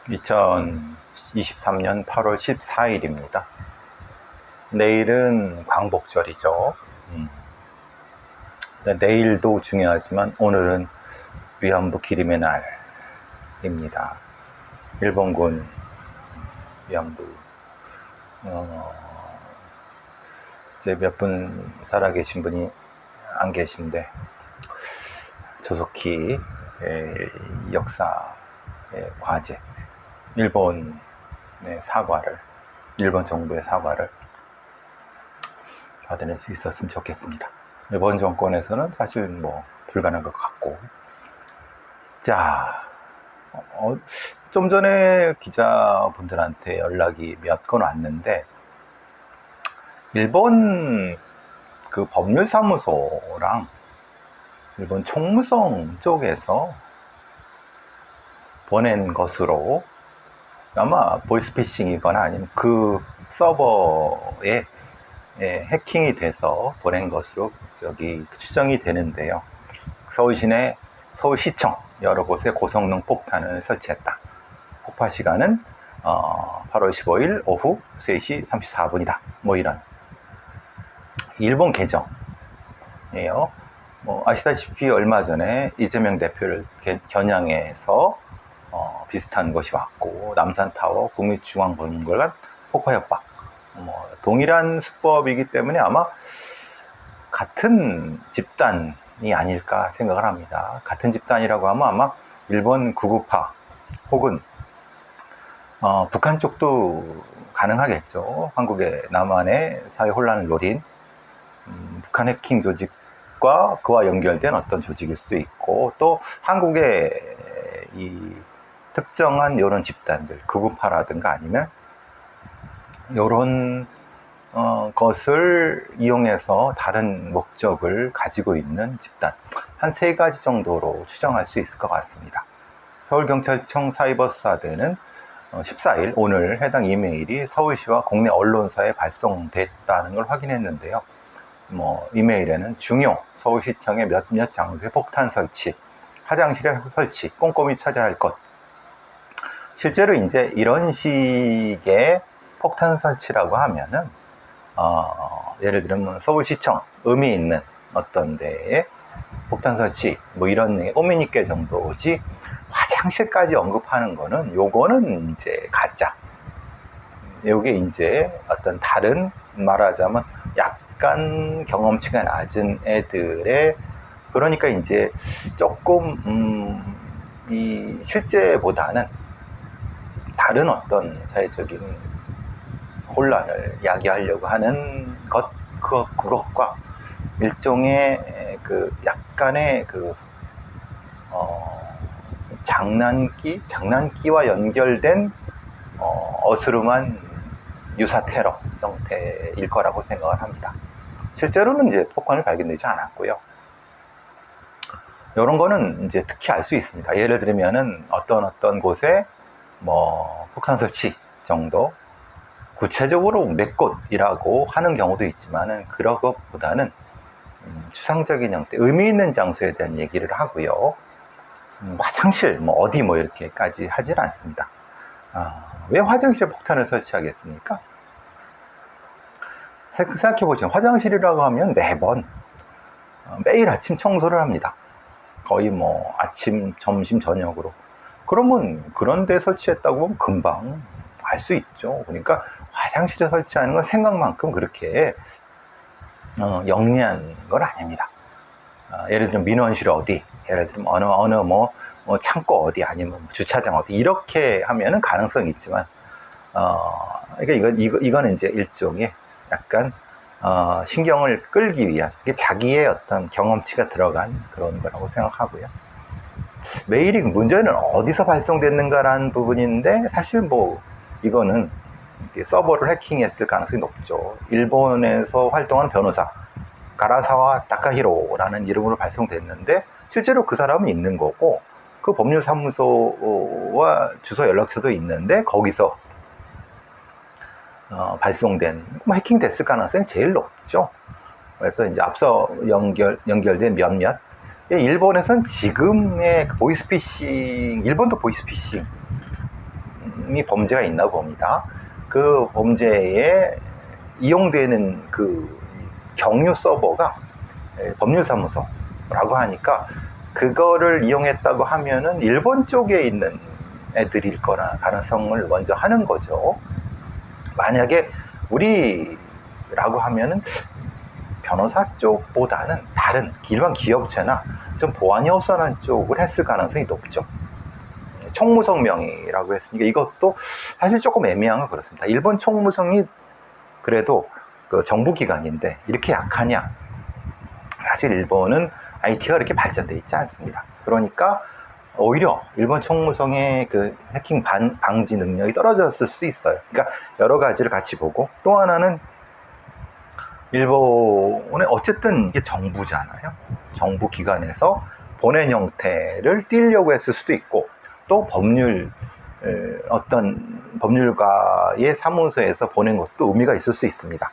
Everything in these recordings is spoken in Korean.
2023년 8월 14일입니다. 내일은 광복절이죠. 내일도 중요하지만 오늘은 위안부 기림의 날입니다. 일본군 위안부 이제 몇 분 살아계신 분이 안 계신데 조속히 역사의 과제, 일본 정부의 사과를 받아낼 수 있었으면 좋겠습니다. 이번 정권에서는 사실 불가능한 것 같고. 자, 좀 전에 기자분들한테 연락이 몇 건 왔는데, 일본 그 법률사무소랑 일본 총무성 쪽에서 보낸 것으로, 아마 보이스피싱이거나 아니면 그 서버에 해킹이 돼서 보낸 것으로 추정이 되는데요. 서울시청 여러 곳에 고성능 폭탄을 설치했다. 폭파 시간은 8월 15일 오후 3시 34분이다. 이런 일본 계정이에요. 아시다시피 얼마 전에 이재명 대표를 겨냥해서 비슷한 것이 왔고, 남산타워 국립중앙박물관 폭파 협박, 동일한 수법이기 때문에 아마 같은 집단이 아닐까 생각을 합니다. 같은 집단이라고 하면 아마 일본 구구파 혹은 북한 쪽도 가능하겠죠. 한국의 남한의 사회 혼란을 노린 북한 해킹 조직과 그와 연결된 어떤 조직일 수 있고, 또 한국의 이 특정한 이런 집단들, 구구파라든가 아니면 이런 것을 이용해서 다른 목적을 가지고 있는 집단, 한 3가지 정도로 추정할 수 있을 것 같습니다. 서울경찰청 사이버수사대는 14일 오늘 해당 이메일이 서울시와 국내 언론사에 발송됐다는 걸 확인했는데요. 이메일에는 중요 서울시청의 몇몇 장소에 폭탄 설치, 화장실에 설치, 꼼꼼히 찾아야 할 것. 실제로 이제 이런 식의 폭탄 설치라고 하면은 예를 들면 서울시청 의미 있는 어떤 데에 폭탄 설치 이런 오미니께 정도지, 화장실까지 언급하는 거는 요거는 이제 가짜. 요게 이제 어떤 다른, 말하자면 약간 경험치가 낮은 애들의, 그러니까 이제 조금 이 실제보다는 다른 어떤 사회적인 혼란을 야기하려고 하는 그것과 일종의 약간의 장난기와 연결된 어스름한 유사 테러 형태일 거라고 생각을 합니다. 실제로는 이제 폭탄이 발견되지 않았고요. 이런 거는 이제 특히 알 수 있습니다. 예를 들면은 어떤 곳에 폭탄 설치 정도, 구체적으로 몇 곳이라고 하는 경우도 있지만은, 그런 것보다는 추상적인 형태, 의미 있는 장소에 대한 얘기를 하고요. 화장실, 어디 이렇게까지 하질 않습니다. 왜 화장실에 폭탄을 설치하겠습니까? 생각해보시면, 화장실이라고 하면 매일 아침 청소를 합니다. 거의 아침, 점심, 저녁으로. 그러면 그런 데 설치했다고 보면 금방 알 수 있죠. 그러니까 화장실에 설치하는 건 생각만큼 그렇게 영리한 건 아닙니다. 예를 들면 민원실 어디, 예를 들면 어느 창고 어디, 아니면 주차장 어디, 이렇게 하면은 가능성이 있지만, 그러니까 이거는 이제 일종의 약간 신경을 끌기 위한, 자기의 어떤 경험치가 들어간 그런 거라고 생각하고요. 메일이 문제는 어디서 발송됐는가라는 부분인데, 사실 이거는 서버를 해킹했을 가능성이 높죠. 일본에서 활동한 변호사 가라사와 타카히로라는 이름으로 발송됐는데, 실제로 그 사람은 있는 거고, 그 법률사무소와 주소 연락처도 있는데, 거기서 발송된, 해킹됐을 가능성이 제일 높죠. 그래서 이제 앞서 연결된 몇몇, 일본에서는 지금의 보이스피싱, 일본도 보이스피싱 범죄가 있나 봅니다. 그 범죄에 이용되는 그 경유 서버가 법률사무소라고 하니까 그거를 이용했다고 하면은 일본 쪽에 있는 애들일 거라 가능성을 먼저 하는 거죠. 만약에 우리라고 하면은 변호사 쪽보다는 다른 일반 기업체나 좀 보안이 우선한 쪽을 했을 가능성이 높죠. 총무성 명의라고 했으니까 이것도 사실 조금 애매한 건 그렇습니다. 일본 총무성이 그래도 그 정부기관인데 이렇게 약하냐? 사실 일본은 IT가 그렇게 발전되어 있지 않습니다. 그러니까 오히려 일본 총무성의 그 해킹 방지 능력이 떨어졌을 수 있어요. 그러니까 여러 가지를 같이 보고, 또 하나는 일본은 어쨌든 이게 정부잖아요. 정부 기관에서 보낸 형태를 띄려고 했을 수도 있고, 또 어떤 법률가의 사무소에서 보낸 것도 의미가 있을 수 있습니다.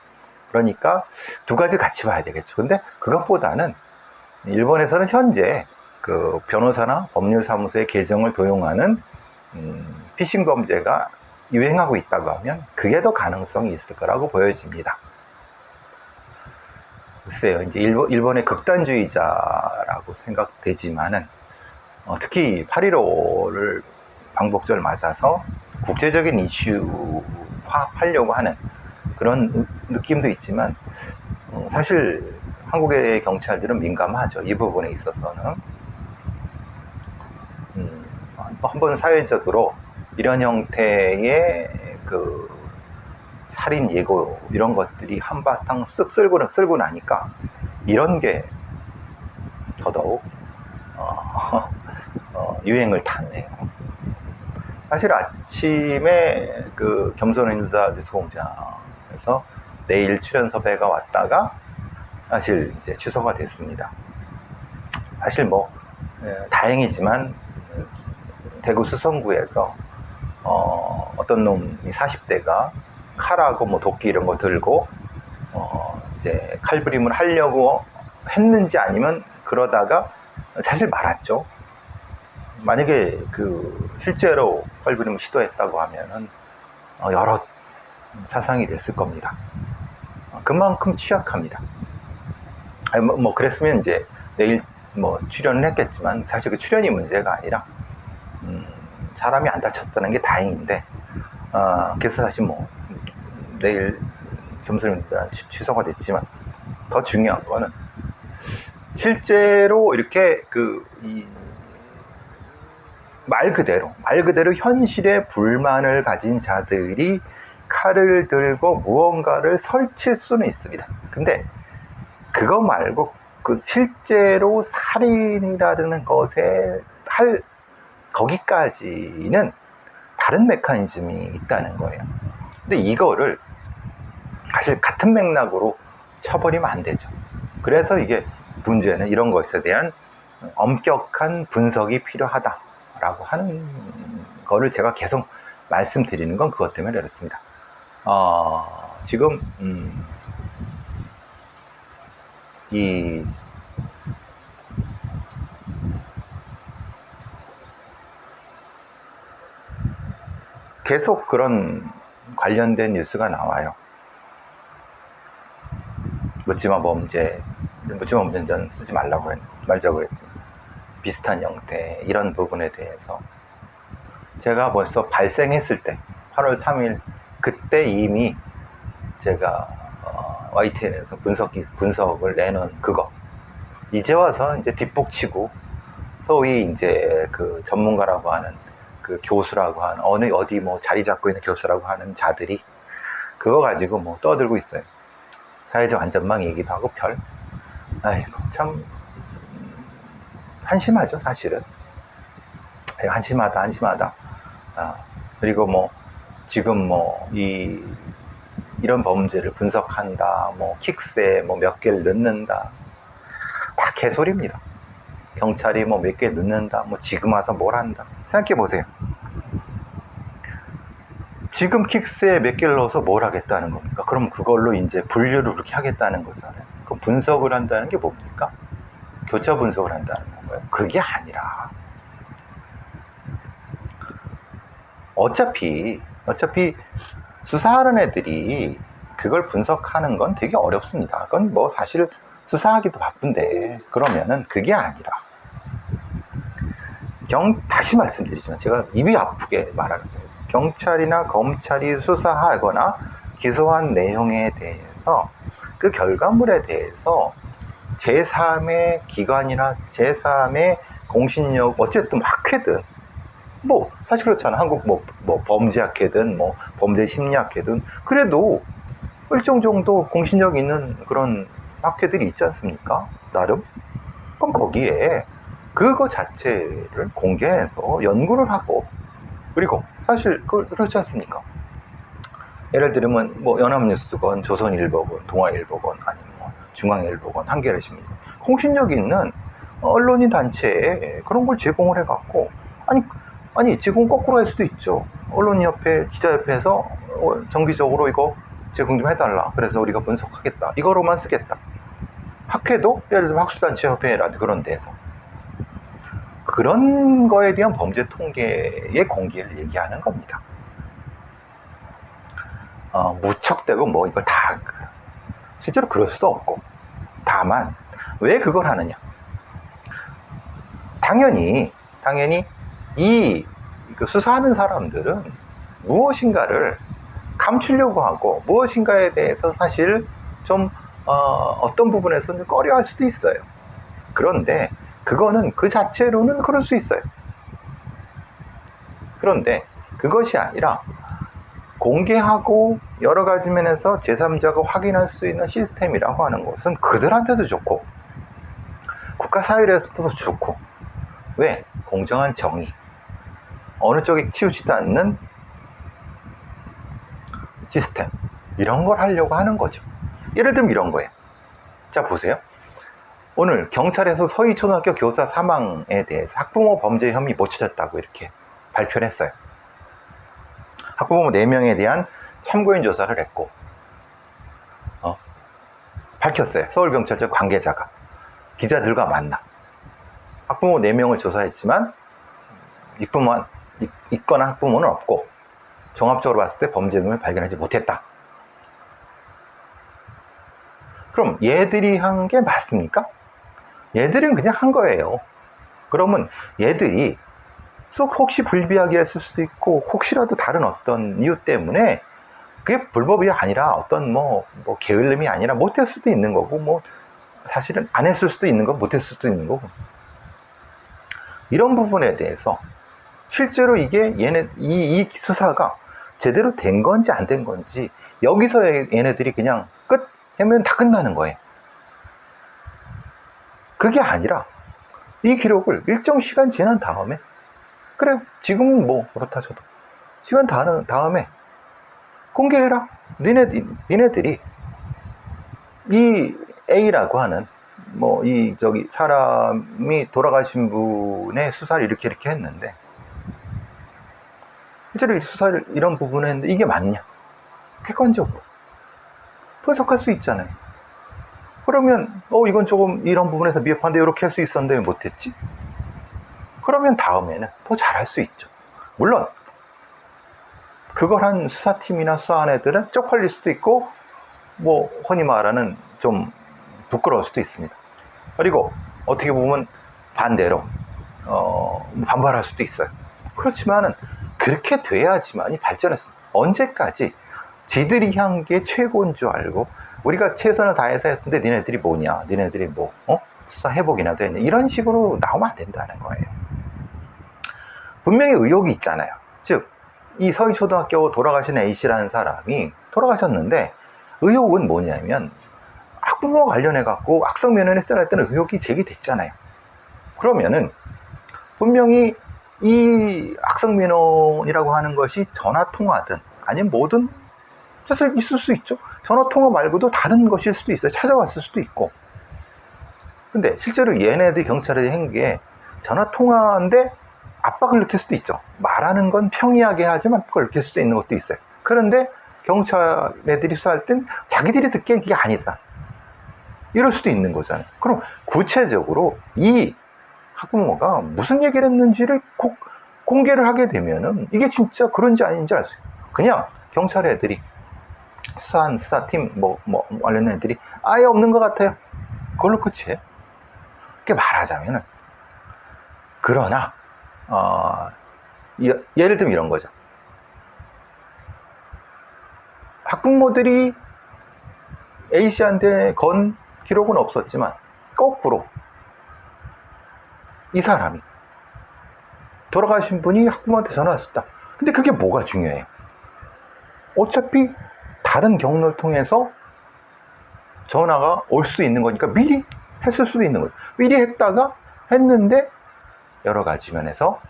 그러니까 두 가지 같이 봐야 되겠죠. 근데 그것보다는 일본에서는 현재 그 변호사나 법률사무소의 계정을 도용하는 피싱 범죄가 유행하고 있다고 하면 그게 더 가능성이 있을 거라고 보여집니다. 글쎄요, 이제 일본의 극단주의자라고 생각되지만은 특히 8.15를 광복절 맞아서 국제적인 이슈화하려고 하는 그런 느낌도 있지만 사실 한국의 경찰들은 민감하죠. 이 부분에 있어서는 한번 사회적으로 이런 형태의 그 살인 예고 이런 것들이 한바탕 쓱 쓸고 나니까 이런 게 더더욱 유행을 탔네요. 사실 아침에 그 겸손인사 뉴스공장에서 내일 출연 섭외가 왔다가 사실 이제 취소가 됐습니다. 사실 뭐 다행이지만 대구 수성구에서 어떤 놈이 40대가 칼하고 뭐 도끼 이런 거 들고 이제 칼부림을 하려고 했는지 아니면 그러다가 사실 말았죠. 만약에 그 실제로 칼부림을 시도했다고 하면은 여러 사상이 됐을 겁니다. 그만큼 취약합니다. 뭐 그랬으면 이제 내일 뭐 출연을 했겠지만 사실 그 출연이 문제가 아니라 사람이 안 다쳤다는 게 다행인데 그래서 사실 뭐 내일 겸손입니다 취소가 됐지만 더 중요한 거는 실제로 이렇게 말 그대로 현실에 불만을 가진 자들이 칼을 들고 무언가를 설칠 수는 있습니다. 근데 그거 말고 그 실제로 살인이라는 것에 거기까지는 다른 메커니즘이 있다는 거예요. 근데 이거를 사실 같은 맥락으로 쳐버리면 안 되죠. 그래서 이게 문제는 이런 것에 대한 엄격한 분석이 필요하다라고 하는 거를 제가 계속 말씀드리는 건 그것 때문에 그렇습니다. 지금 계속 그런 관련된 뉴스가 나와요. 묻지마 범죄는 쓰지 말자고 했죠. 비슷한 형태 이런 부분에 대해서 제가 벌써 발생했을 때 8월 3일 그때 이미 제가 YTN에서 분석을 내놓은 그거 이제 와서 이제 뒷북치고 소위 이제 그 전문가라고 하는 그 교수라고 하는 어디 뭐 자리 잡고 있는 교수라고 하는 자들이 그거 가지고 뭐 떠들고 있어요. 사회적 안전망 얘기도 하고 아이고 참 한심하죠 사실은. 한심하다. 그리고 뭐 지금 뭐 이런 범죄를 분석한다, 뭐 킥스에 뭐 몇 개를 넣는다, 다 개소리입니다. 경찰이 뭐 몇 개 넣는다, 뭐 지금 와서 뭘 한다. 생각해 보세요. 지금 킥스에 몇 개를 넣어서 뭘 하겠다는 겁니까? 그럼 그걸로 이제 분류를 그렇게 하겠다는 거잖아요. 그럼 분석을 한다는 게 뭡니까? 교차 분석을 한다는 건가요? 그게 아니라 어차피 수사하는 애들이 그걸 분석하는 건 되게 어렵습니다. 그건 뭐 사실 수사하기도 바쁜데, 그러면은 그게 아니라 다시 말씀드리지만 제가 입이 아프게 말하는 거예요. 경찰이나 검찰이 수사하거나 기소한 내용에 대해서 그 결과물에 대해서 제3의 기관이나 제3의 공신력, 어쨌든 학회든, 뭐 사실 그렇잖아. 한국 뭐 범죄학회든 뭐 범죄 심리학회든 그래도 일정 정도 공신력 있는 그런 학회들이 있지 않습니까? 나름. 그럼 거기에 그거 자체를 공개해서 연구를 하고, 그리고 사실 그렇지 않습니까? 예를 들면 뭐 연합뉴스건 조선일보건 동아일보건 아니면 뭐 중앙일보건 한겨레신문, 공신력 있는 언론인 단체에 그런 걸 제공을 해갖고, 아니 제공 거꾸로 할 수도 있죠. 언론협회, 기자협회에서 정기적으로 이거 제공 좀 해달라. 그래서 우리가 분석하겠다. 이거로만 쓰겠다. 학회도 예를 들면 학술단체협회라든지 그런 데서 그런 거에 대한 범죄 통계의 공개를 얘기하는 겁니다. 무척대고 뭐 이거 다 실제로 그럴 수도 없고, 다만 왜 그걸 하느냐? 당연히 이 수사하는 사람들은 무엇인가를 감추려고 하고 무엇인가에 대해서 사실 좀 어떤 부분에서는 꺼려할 수도 있어요. 그런데 그거는 그 자체로는 그럴 수 있어요. 그런데 그것이 아니라 공개하고 여러 가지 면에서 제3자가 확인할 수 있는 시스템이라고 하는 것은 그들한테도 좋고 국가 사회에서도 좋고, 왜? 공정한 정의, 어느 쪽에 치우치지 않는 시스템, 이런 걸 하려고 하는 거죠. 예를 들면 이런 거예요. 자, 보세요. 오늘 경찰에서 서희초등학교 교사 사망에 대해서 학부모 범죄 혐의 못 찾았다고 이렇게 발표를 했어요. 학부모 4명에 대한 참고인 조사를 했고, 밝혔어요. 서울경찰청 관계자가 기자들과 만나 학부모 4명을 조사했지만 있거나 학부모는 없고 종합적으로 봤을 때 범죄 혐의를 발견하지 못했다. 그럼 얘들이 한 게 맞습니까? 얘들은 그냥 한 거예요. 그러면 얘들이 혹시 불비하게 했을 수도 있고, 혹시라도 다른 어떤 이유 때문에 그게 불법이 아니라 어떤 뭐 게을름이 아니라 못했을 수도 있는 거고, 뭐 사실은 안 했을 수도 있는 거, 못했을 수도 있는 거고, 이런 부분에 대해서 실제로 이게 이 수사가 제대로 된 건지 안 된 건지 여기서 얘네들이 그냥 끝 하면 다 끝나는 거예요. 그게 아니라 이 기록을 일정 시간 지난 다음에, 그래 지금은 뭐 그렇다 쳐도 시간 다음에 공개해라. 니네들이 이 A라고 하는 사람이 돌아가신 분의 수사를 이렇게 했는데, 실제로 수사를 이런 부분에 했는데 이게 맞냐? 객관적으로 분석할 수 있잖아요. 그러면 이건 조금 이런 부분에서 미흡한데 이렇게 할 수 있었는데 왜 못했지? 그러면 다음에는 더 잘할 수 있죠. 물론 그걸 한 수사팀이나 수사한 애들은 쪽팔릴 수도 있고, 뭐 흔히 말하는 좀 부끄러울 수도 있습니다. 그리고 어떻게 보면 반대로 반발할 수도 있어요. 그렇지만은 그렇게 돼야지만이 발전했습니다. 언제까지 지들이 한 게 최고인 줄 알고 우리가 최선을 다해서 했는데 니네들이 뭐냐, 니네들이 수사 회복이나 했냐, 이런 식으로 나오면 안 된다는 거예요. 분명히 의혹이 있잖아요. 즉 이 서희초등학교 돌아가신 A씨라는 사람이 돌아가셨는데, 의혹은 뭐냐면 학부모와 관련해 갖고 악성면허를 했을 때는 의혹이 제기됐잖아요. 그러면은 분명히 이 악성면허이라고 하는 것이 전화통화든 아니면 뭐든 사실 있을 수 있죠. 전화통화 말고도 다른 것일 수도 있어요. 찾아왔을 수도 있고. 근데 실제로 얘네들이 경찰에 한 게 전화통화인데 압박을 느낄 수도 있죠. 말하는 건 평이하게 하지만 압박을 느낄 수도 있는 것도 있어요. 그런데 경찰 애들이 수사할 땐 자기들이 듣기엔 그게 아니다, 이럴 수도 있는 거잖아요. 그럼 구체적으로 이 학부모가 무슨 얘기를 했는지를 공개를 하게 되면은 이게 진짜 그런지 아닌지 알 수 있어요. 그냥 경찰 애들이 수사팀 관련 애들이 아예 없는 것 같아요. 그걸로 끝이에요. 그렇게 말하자면은. 그러나 예를 들면 이런 거죠. 학부모들이 A씨한테 건 기록은 없었지만 거꾸로 이 사람이 돌아가신 분이 학부모한테 전화 왔었다. 근데 그게 뭐가 중요해요? 어차피 다른 경로를 통해서 전화가 올 수 있는 거니까 미리 했을 수도 있는 거죠. 미리 했는데 여러 가지 면에서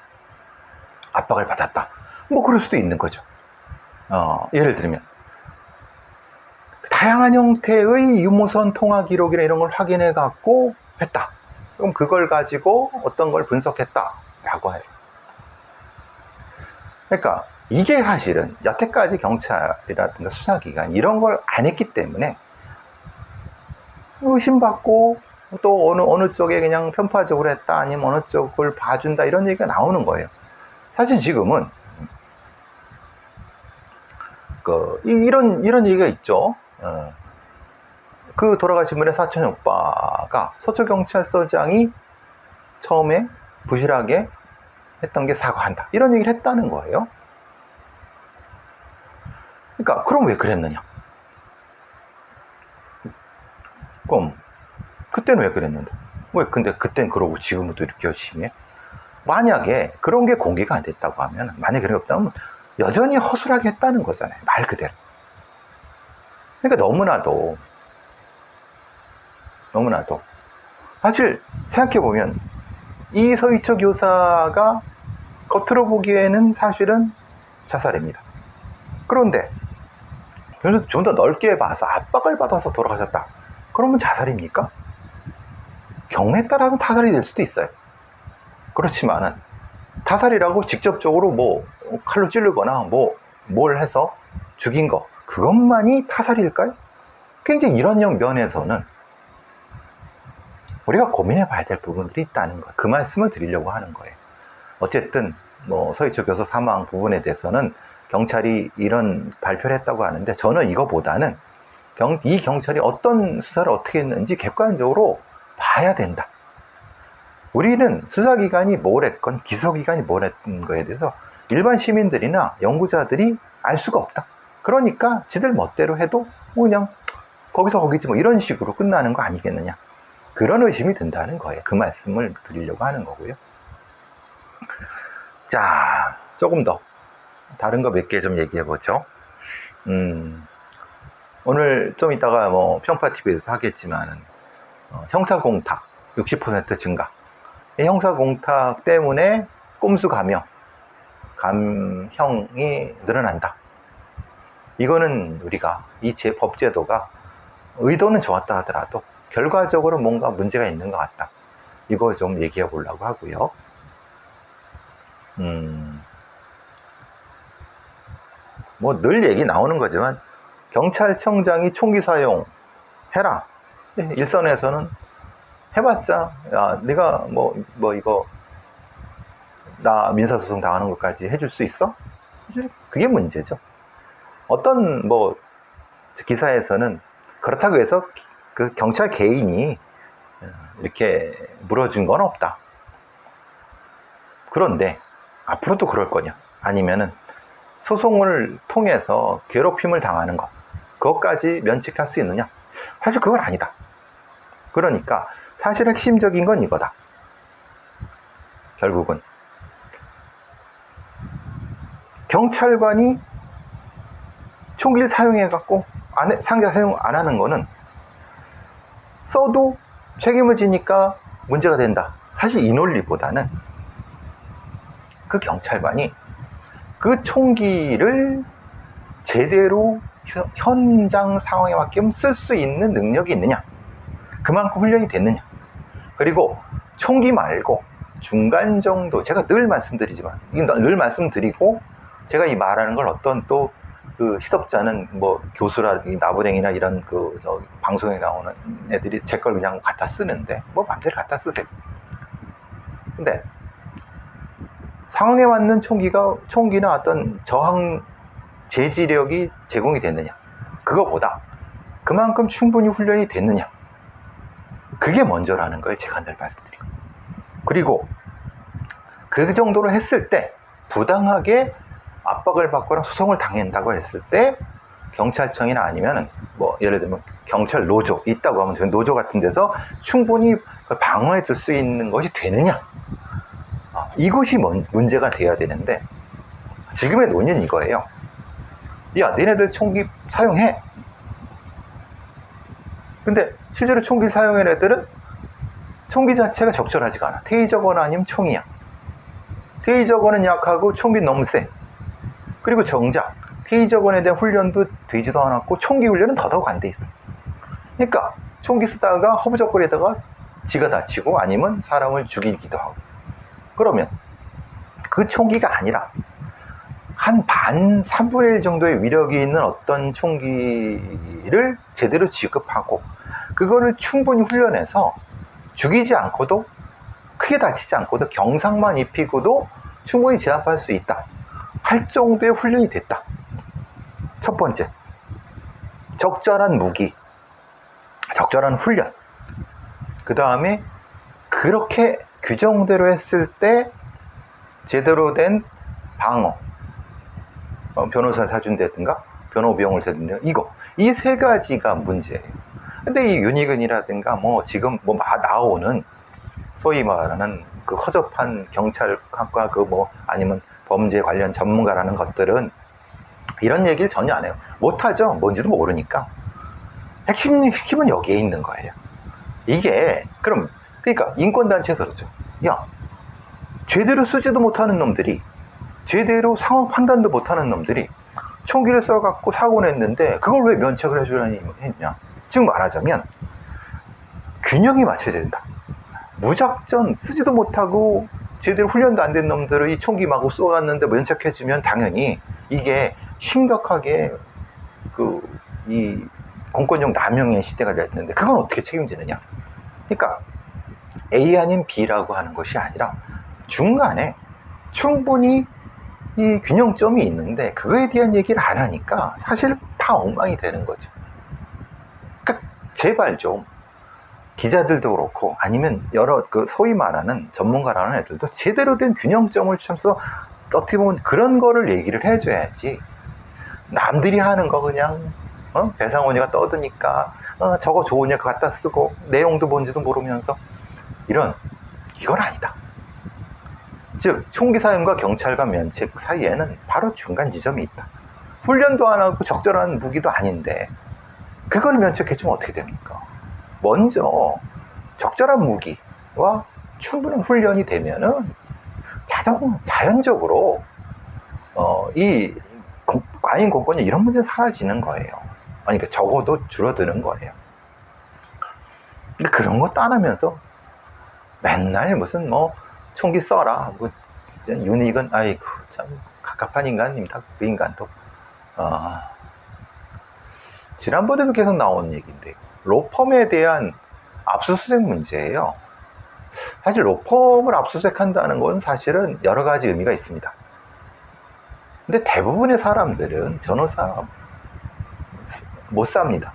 압박을 받았다. 뭐 그럴 수도 있는 거죠. 예를 들면 다양한 형태의 유무선 통화 기록이나 이런 걸 확인해 갖고 했다. 그럼 그걸 가지고 어떤 걸 분석했다 라고 해요. 그러니까 이게 사실은 여태까지 경찰이라든가 수사기관 이런 걸 안 했기 때문에 의심받고 또 어느 쪽에 그냥 편파적으로 했다 아니면 어느 쪽을 봐준다 이런 얘기가 나오는 거예요. 사실 지금은 이런 얘기가 있죠. 그 돌아가신 분의 사촌 오빠가 서초경찰서장이 처음에 부실하게 했던 게 사과한다 이런 얘기를 했다는 거예요. 그러니까 그럼 왜 그랬느냐? 그럼 그때는 왜 그랬는데? 왜 근데 그땐 그러고 지금은 또 이렇게 열심히 해? 만약에 그런 게 공개가 안 됐다고 하면, 만약에 그런 게 없다면 여전히 허술하게 했다는 거잖아요. 말 그대로. 그러니까 너무나도 사실 생각해보면 이 서희초 교사가 겉으로 보기에는 사실은 자살입니다. 그런데 좀 더 넓게 봐서 압박을 받아서 돌아가셨다. 그러면 자살입니까? 경우에 따라서 타살이 될 수도 있어요. 그렇지만은 타살이라고 직접적으로 뭐 칼로 찌르거나 뭘 해서 죽인 거 그것만이 타살일까요? 굉장히 이런 면에서는 우리가 고민해 봐야 될 부분들이 있다는 거, 그 말씀을 드리려고 하는 거예요. 어쨌든 서희초 교사 사망 부분에 대해서는 경찰이 이런 발표를 했다고 하는데, 저는 이거보다는 이 경찰이 어떤 수사를 어떻게 했는지 객관적으로 봐야 된다. 우리는 수사기관이 뭘 했건 기소기관이 뭘 했던 거에 대해서 일반 시민들이나 연구자들이 알 수가 없다. 그러니까 지들 멋대로 해도 그냥 거기서 거기지 이런 식으로 끝나는 거 아니겠느냐, 그런 의심이 든다는 거예요. 그 말씀을 드리려고 하는 거고요. 자, 조금 더 다른 거 몇 개 좀 얘기해 보죠. 오늘 좀 이따가 평파TV에서 하겠지만 형사공탁 60% 증가, 이 형사공탁 때문에 꼼수 감형이 늘어난다. 이거는 우리가 이 법제도가 의도는 좋았다 하더라도 결과적으로 뭔가 문제가 있는 것 같다. 이거 좀 얘기해 보려고 하고요. 늘 얘기 나오는 거지만 경찰청장이 총기 사용해라. 일선에서는 해봤자, 야, 네가 이거 나 민사소송 당하는 것까지 해줄 수 있어? 그게 문제죠. 어떤 기사에서는 그렇다고 해서 그 경찰 개인이 이렇게 물어준 건 없다. 그런데 앞으로도 그럴 거냐? 아니면은 소송을 통해서 괴롭힘을 당하는 것, 그것까지 면책할 수 있느냐? 사실 그건 아니다. 그러니까 사실 핵심적인 건 이거다. 결국은 경찰관이 총기를 사용해갖고 상자 사용 안 하는 거는 써도 책임을 지니까 문제가 된다. 사실 이 논리보다는 그 경찰관이 그 총기를 제대로 현장 상황에 맞게 쓸 수 있는 능력이 있느냐, 그만큼 훈련이 됐느냐, 그리고 총기 말고 중간 정도, 제가 늘 말씀드리고 제가 이 말하는 걸 어떤 또 그 시덥잖은 교수라든지 나부랭이나 이런 방송에 나오는 애들이 제 걸 그냥 갖다 쓰는데 맘대로 갖다 쓰세요. 근데 상황에 맞는 총기나 어떤 저항 제지력이 제공이 됐느냐, 그거보다 그만큼 충분히 훈련이 됐느냐, 그게 먼저라는 걸 제가 늘 말씀드리고, 그리고 그 정도로 했을 때 부당하게 압박을 받거나 수송을 당한다고 했을 때 경찰청이나 아니면 뭐 예를 들면 경찰 노조 있다고 하면 노조 같은 데서 충분히 방어해 줄 수 있는 것이 되느냐, 이것이 문제가 돼야 되는데, 지금의 논의는 이거예요. 야, 너네들 총기 사용해. 근데 실제로 총기 사용한 애들은 총기 자체가 적절하지가 않아. 테이저건 아니면 총이야. 테이저건은 약하고 총기 너무 세. 그리고 정작 테이저건에 대한 훈련도 되지도 않았고 총기 훈련은 더더욱 안 돼 있어. 그러니까 총기 쓰다가 허부적거리다가 지가 다치고 아니면 사람을 죽이기도 하고. 그러면 그 총기가 아니라 한 3분의 1 정도의 위력이 있는 어떤 총기를 제대로 지급하고 그거를 충분히 훈련해서 죽이지 않고도, 크게 다치지 않고도, 경상만 입히고도 충분히 제압할 수 있다 할 정도의 훈련이 됐다. 첫 번째, 적절한 무기, 적절한 훈련. 그 다음에 그렇게 규정대로 했을 때 제대로 된 방어, 변호사를 사준다든가 변호 비용을 대든가, 이 세 가지가 문제예요. 근데 이 윤희근이라든가 뭐 지금 뭐 나오는 소위 말하는 그 허접한 경찰학과 그 뭐 아니면 범죄 관련 전문가라는 것들은 이런 얘기를 전혀 안 해요. 못하죠. 뭔지도 모르니까. 핵심은 여기에 있는 거예요. 이게 그러니까 인권단체에서 그렇죠. 야, 제대로 쓰지도 못하는 놈들이, 제대로 상황 판단도 못하는 놈들이 총기를 써갖고 사고 냈는데 그걸 왜 면책을 해주려니 했냐. 즉 말하자면 균형이 맞춰야 된다. 무작정 쓰지도 못하고 제대로 훈련도 안 된 놈들을 이 총기 마구 쏘았는데 면책해주면 당연히 이게 심각하게 이 공권력 남용의 시대가 됐는데 그건 어떻게 책임지느냐. 그러니까 A 아닌 B라고 하는 것이 아니라 중간에 충분히 이 균형점이 있는데 그거에 대한 얘기를 안 하니까 사실 다 엉망이 되는 거죠. 그러니까 제발 좀 기자들도 그렇고 아니면 여러 소위 말하는 전문가라는 애들도 제대로 된 균형점을 찾아서 어떻게 보면 그런 거를 얘기를 해줘야지. 남들이 하는 거 그냥 배상원이가 떠드니까 저거 좋으냐 그거 갖다 쓰고 내용도 뭔지도 모르면서 이건 아니다. 즉 총기 사용과 경찰과 면책 사이에는 바로 중간 지점이 있다. 훈련도 안 하고 적절한 무기도 아닌데 그걸 면책해주면 어떻게 됩니까? 먼저 적절한 무기와 충분한 훈련이 되면은 자연적으로 이 과잉 공권력 이런 문제는 사라지는 거예요. 그러니까 적어도 줄어드는 거예요. 근데 그런 것도 안 하면서 맨날 무슨 총기 써라. 윤희근, 아이고, 참, 갑갑한 인간입니다. 그 인간도. 지난번에도 계속 나온 얘기인데, 로펌에 대한 압수수색 문제예요. 사실 로펌을 압수수색한다는 건 사실은 여러 가지 의미가 있습니다. 근데 대부분의 사람들은 변호사 못 삽니다.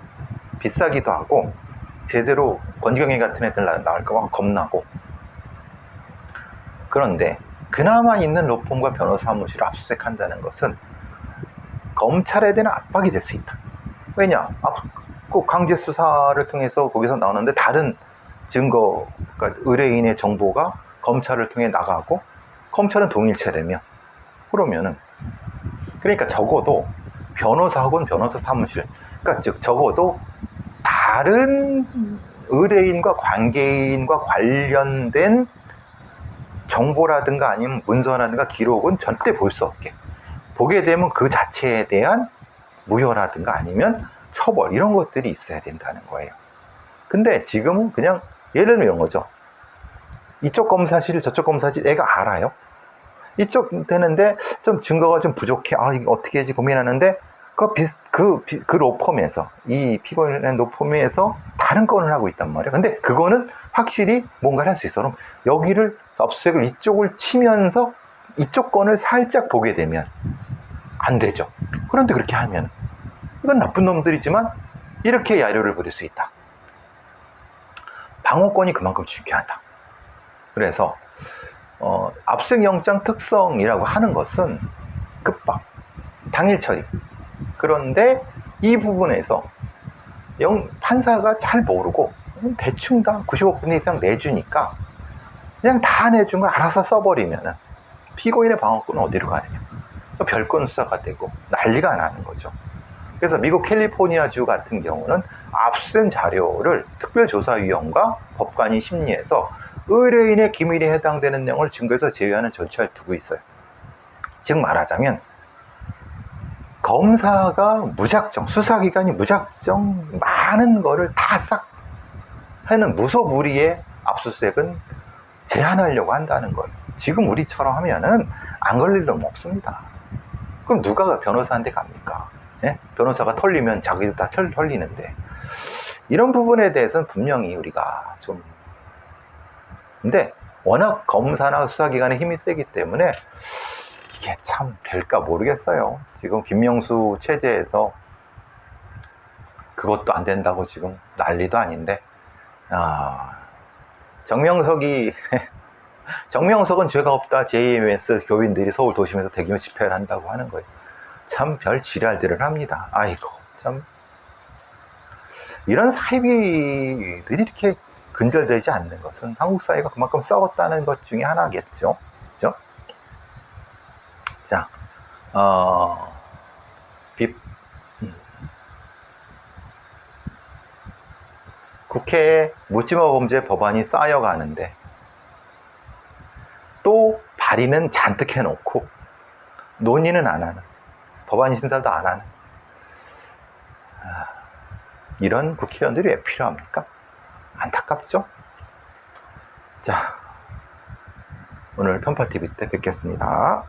비싸기도 하고, 제대로 권경희 같은 애들 나올까 봐 겁나고. 그런데 그나마 있는 로펌과 변호사 사무실을 압수수색한다는 것은 검찰에 대한 압박이 될 수 있다. 왜냐? 꼭 강제 수사를 통해서 거기서 나오는데 다른 증거, 그러니까 의뢰인의 정보가 검찰을 통해 나가고 검찰은 동일체라며. 그러니까 적어도 변호사 혹은 변호사 사무실, 그러니까 즉 적어도 다른 의뢰인과 관계인과 관련된 정보라든가 아니면 문서라든가 기록은 절대 볼 수 없게, 보게 되면 그 자체에 대한 무효라든가 아니면 처벌 이런 것들이 있어야 된다는 거예요. 근데 지금은 그냥 예를 들면 이런 거죠. 이쪽 검사실 저쪽 검사실 애가 알아요. 이쪽 되는데 좀 증거가 좀 부족해. 이거 어떻게 해야지 고민하는데 그 로펌에서, 이 피고인의 로펌에서 다른 건을 하고 있단 말이에요. 근데 그거는 확실히 뭔가를 할 수 있어. 그럼 여기를 압수수색을 이쪽을 치면서 이쪽 건을 살짝 보게 되면 안 되죠. 그런데 그렇게 하면 이건 나쁜 놈들이지만 이렇게 야료를 부릴 수 있다. 방어권이 그만큼 중요하다. 그래서 압수영장 특성이라고 하는 것은 급박, 당일 처리. 그런데 이 부분에서 판사가 잘 모르고 대충 다 95% 이상 내주니까 그냥 다 내주면 알아서 써버리면 피고인의 방어권은 어디로 가느냐. 별건 수사가 되고 난리가 나는 거죠. 그래서 미국 캘리포니아주 같은 경우는 압수된 자료를 특별조사위원과 법관이 심리해서 의뢰인의 기밀에 해당되는 내용을 증거에서 제외하는 절차를 두고 있어요. 즉 말하자면 검사가 무작정, 수사기관이 무작정 많은 거를 다 싹 하는 무소불위의 압수수색은 제한하려고 한다는 거예요. 지금 우리처럼 하면은 안 걸릴 놈 없습니다. 그럼 누가 변호사한테 갑니까? 예? 변호사가 털리면 자기도 다 털리는데 이런 부분에 대해서는 분명히 우리가 좀 근데 워낙 검사나 수사기관의 힘이 세기 때문에 이게 참 될까 모르겠어요. 지금 김명수 체제에서 그것도 안 된다고 지금 난리도 아닌데 정명석은 죄가 없다. JMS 교인들이 서울 도심에서 대규모 집회를 한다고 하는 거예요. 참 별 지랄들을 합니다. 아이고 참 이런 사이비들이 이렇게 근절되지 않는 것은 한국 사회가 그만큼 썩었다는 것 중에 하나겠죠. 그렇죠? 자, 국회에 묻지마 범죄 법안이 쌓여가는데 또 발의는 잔뜩 해놓고 논의는 안 하는, 법안 심사도 안 하는 이런 국회의원들이 왜 필요합니까? 안타깝죠? 자, 오늘 편파TV 때 뵙겠습니다.